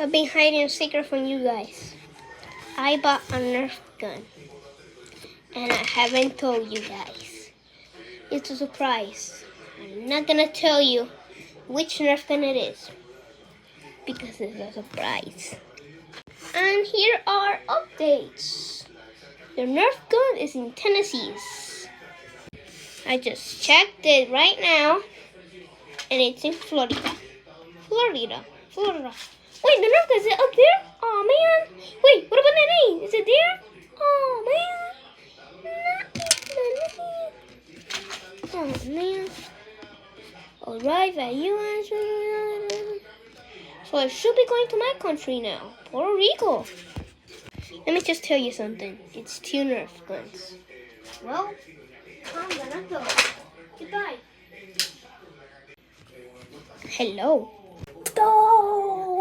I've been hiding a secret from you guys. I bought a Nerf gun. And I haven't told you guys. It's a surprise. I'm not gonna tell you which Nerf gun it is. Because it's a surprise. And here are updates. The Nerf gun is in Tennessee. I just checked it right now. And it's in Florida. Florida. Wait, the Nerf gun is it up there? Oh man. Wait, what about the name? Is it there? Oh man. Oh man. Alright, you answer. So I should be going to my country now, Puerto Rico. Let me just tell you something. It's 2 Nerf guns. Well, I'm gonna go. Goodbye. Hello. Oh.